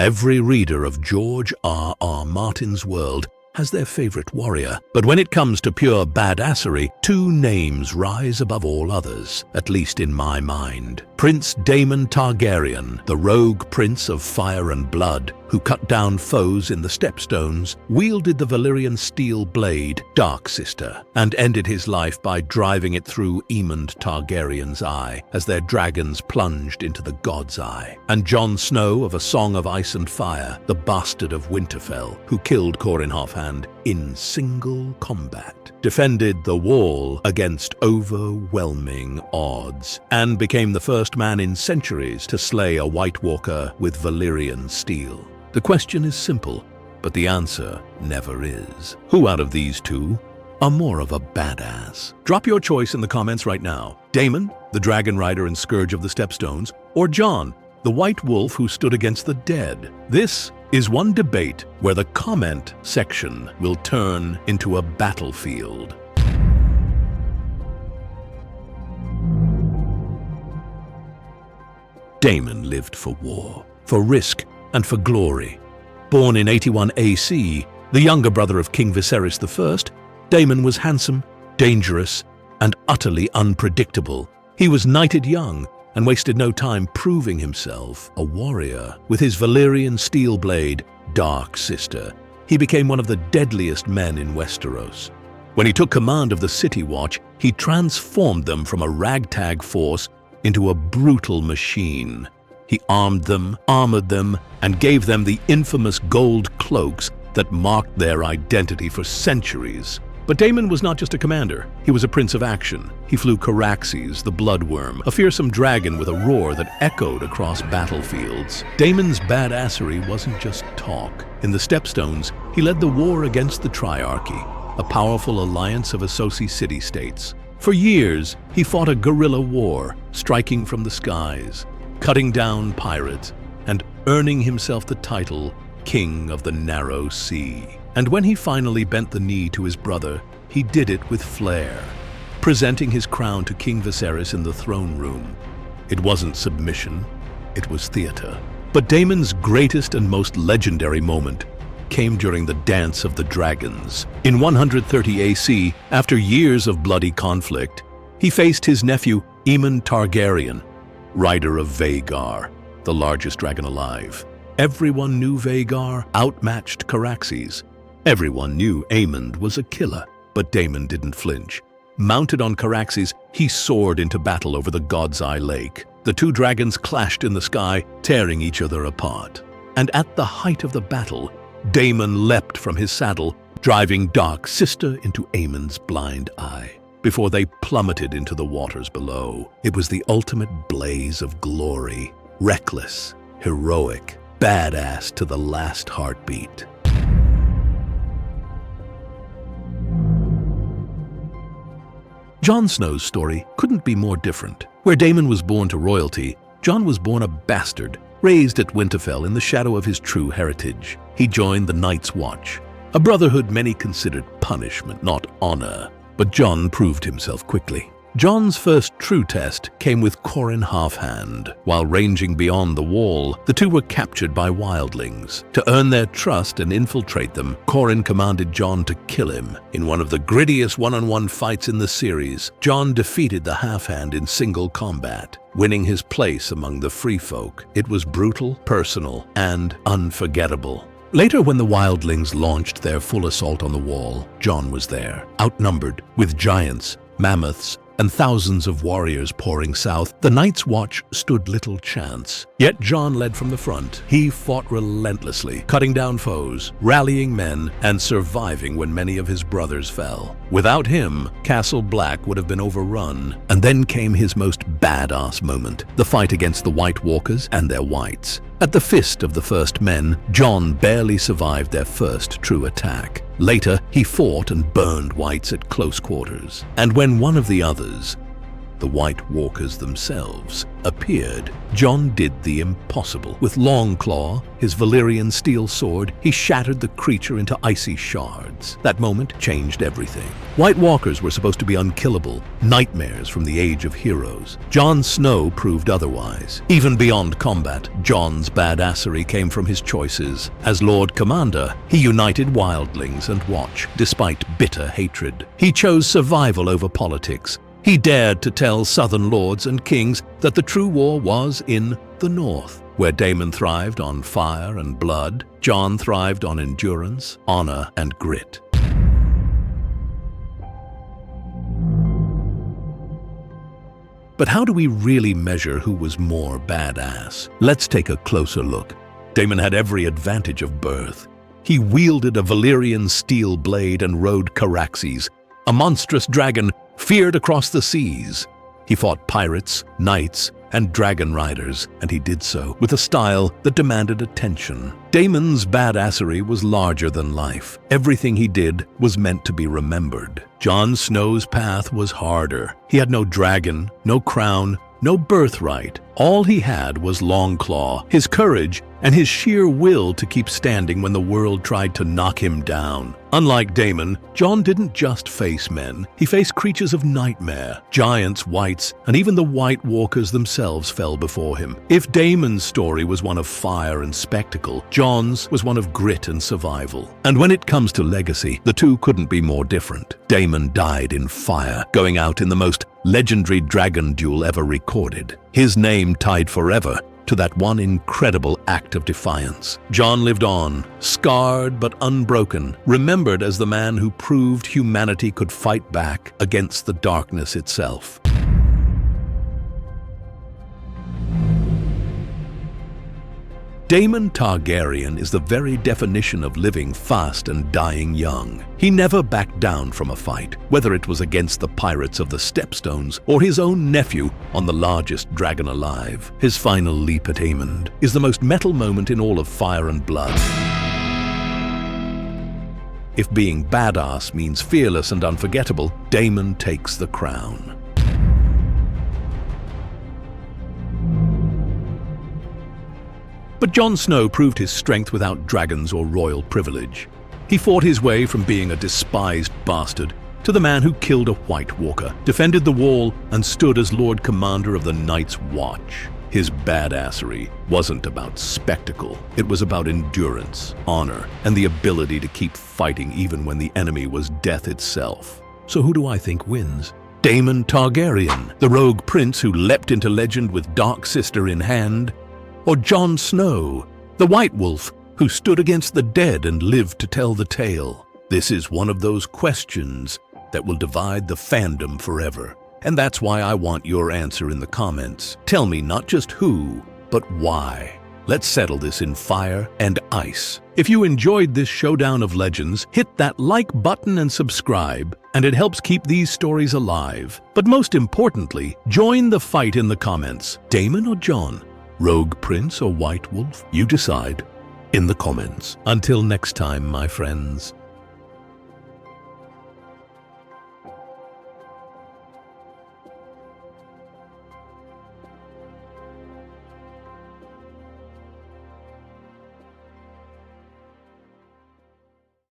Every reader of George R.R. Martin's world has their favorite warrior. But when it comes to pure badassery, two names rise above all others, at least in my mind. Prince Daemon Targaryen, the rogue prince of fire and blood, who cut down foes in the Stepstones, wielded the Valyrian steel blade, Dark Sister, and ended his life by driving it through Aemond Targaryen's eye as their dragons plunged into the God's Eye. And Jon Snow of A Song of Ice and Fire, the bastard of Winterfell, who killed Qhorin Halfhand in single combat, defended the wall against overwhelming odds, and became the first man in centuries to slay a White Walker with Valyrian steel. The question is simple, but the answer never is. Who out of these two are more of a badass? Drop your choice in the comments right now. Daemon, the dragon rider and scourge of the Stepstones, or Jon, the white wolf who stood against the dead? This is one debate where the comment section will turn into a battlefield. Daemon lived for war, for risk, and for glory. Born in 81 AC, the younger brother of King Viserys I, Daemon was handsome, dangerous, and utterly unpredictable. He was knighted young and wasted no time proving himself a warrior. With his Valyrian steel blade, Dark Sister, he became one of the deadliest men in Westeros. When he took command of the City Watch, he transformed them from a ragtag force into a brutal machine. He armed them, armored them, and gave them the infamous gold cloaks that marked their identity for centuries. But Daemon was not just a commander, he was a prince of action. He flew Caraxes, the bloodworm, a fearsome dragon with a roar that echoed across battlefields. Daemon's badassery wasn't just talk. In the Stepstones, he led the war against the Triarchy, a powerful alliance of associate city-states. For years, he fought a guerrilla war, striking from the skies, cutting down pirates, and earning himself the title King of the Narrow Sea. And when he finally bent the knee to his brother, he did it with flair, presenting his crown to King Viserys in the throne room. It wasn't submission, it was theater. But Daemon's greatest and most legendary moment came during the Dance of the Dragons. In 130 AC, after years of bloody conflict, he faced his nephew Aemond Targaryen, rider of Vhagar, the largest dragon alive. Everyone knew Vhagar outmatched Caraxes. Everyone knew Aemond was a killer, but Daemon didn't flinch. Mounted on Caraxes, he soared into battle over the God's Eye Lake. The two dragons clashed in the sky, tearing each other apart. And at the height of the battle, Daemon leapt from his saddle, driving Dark Sister into Aemond's blind eye. Before they plummeted into the waters below, it was the ultimate blaze of glory. Reckless, heroic, badass to the last heartbeat. Jon Snow's story couldn't be more different. Where Daemon was born to royalty, Jon was born a bastard, raised at Winterfell in the shadow of his true heritage. He joined the Night's Watch, a brotherhood many considered punishment, not honor. But Jon proved himself quickly. Jon's first true test came with Qhorin Halfhand. While ranging beyond the wall, the two were captured by wildlings. To earn their trust and infiltrate them, Qhorin commanded Jon to kill him. In one of the grittiest one-on-one fights in the series, Jon defeated the Halfhand in single combat, winning his place among the free folk. It was brutal, personal, and unforgettable. Later, when the wildlings launched their full assault on the wall, Jon was there, outnumbered, with giants, mammoths, and thousands of warriors pouring south. The Night's Watch stood little chance. Yet Jon led from the front. He fought relentlessly, cutting down foes, rallying men, and surviving when many of his brothers fell. Without him, Castle Black would have been overrun. And then came his most badass moment, the fight against the White Walkers and their whites. At the Fist of the First Men, Jon barely survived their first true attack. Later, he fought and burned whites at close quarters. And when one of the others, the White Walkers themselves, appeared, Jon did the impossible. With Longclaw, his Valyrian steel sword, he shattered the creature into icy shards. That moment changed everything. White Walkers were supposed to be unkillable, nightmares from the Age of Heroes. Jon Snow proved otherwise. Even beyond combat, Jon's badassery came from his choices. As Lord Commander, he united wildlings and Watch, despite bitter hatred. He chose survival over politics. He dared to tell southern lords and kings that the true war was in the north. Where Daemon thrived on fire and blood, Jon thrived on endurance, honor, and grit. But how do we really measure who was more badass? Let's take a closer look. Daemon had every advantage of birth. He wielded a Valyrian steel blade and rode Caraxes, a monstrous dragon feared across the seas. He fought pirates, knights, and dragon riders, and he did so with a style that demanded attention. Daemon's badassery was larger than life. Everything he did was meant to be remembered. Jon Snow's path was harder. He had no dragon, no crown, no birthright. All he had was Longclaw, his courage, and his sheer will to keep standing when the world tried to knock him down. Unlike Daemon, Jon didn't just face men. He faced creatures of nightmare. Giants, wights, and even the White Walkers themselves fell before him. If Daemon's story was one of fire and spectacle, Jon's was one of grit and survival. And when it comes to legacy, the two couldn't be more different. Daemon died in fire, going out in the most legendary dragon duel ever recorded. His name tied forever to that one incredible act of defiance. Jon lived on, scarred but unbroken, remembered as the man who proved humanity could fight back against the darkness itself. Daemon Targaryen is the very definition of living fast and dying young. He never backed down from a fight, whether it was against the pirates of the Stepstones or his own nephew on the largest dragon alive. His final leap at Aemond is the most metal moment in all of Fire and Blood. If being badass means fearless and unforgettable, Daemon takes the crown. But Jon Snow proved his strength without dragons or royal privilege. He fought his way from being a despised bastard to the man who killed a White Walker, defended the wall, and stood as Lord Commander of the Night's Watch. His badassery wasn't about spectacle. It was about endurance, honor, and the ability to keep fighting even when the enemy was death itself. So who do I think wins? Daemon Targaryen, the rogue prince who leapt into legend with Dark Sister in hand? Or Jon Snow, the White Wolf who stood against the dead and lived to tell the tale? This is one of those questions that will divide the fandom forever. And that's why I want your answer in the comments. Tell me not just who, but why. Let's settle this in fire and ice. If you enjoyed this showdown of legends, hit that like button and subscribe, and it helps keep these stories alive. But most importantly, join the fight in the comments. Daemon or Jon? Rogue Prince or White Wolf? You decide in the comments. Until next time, my friends.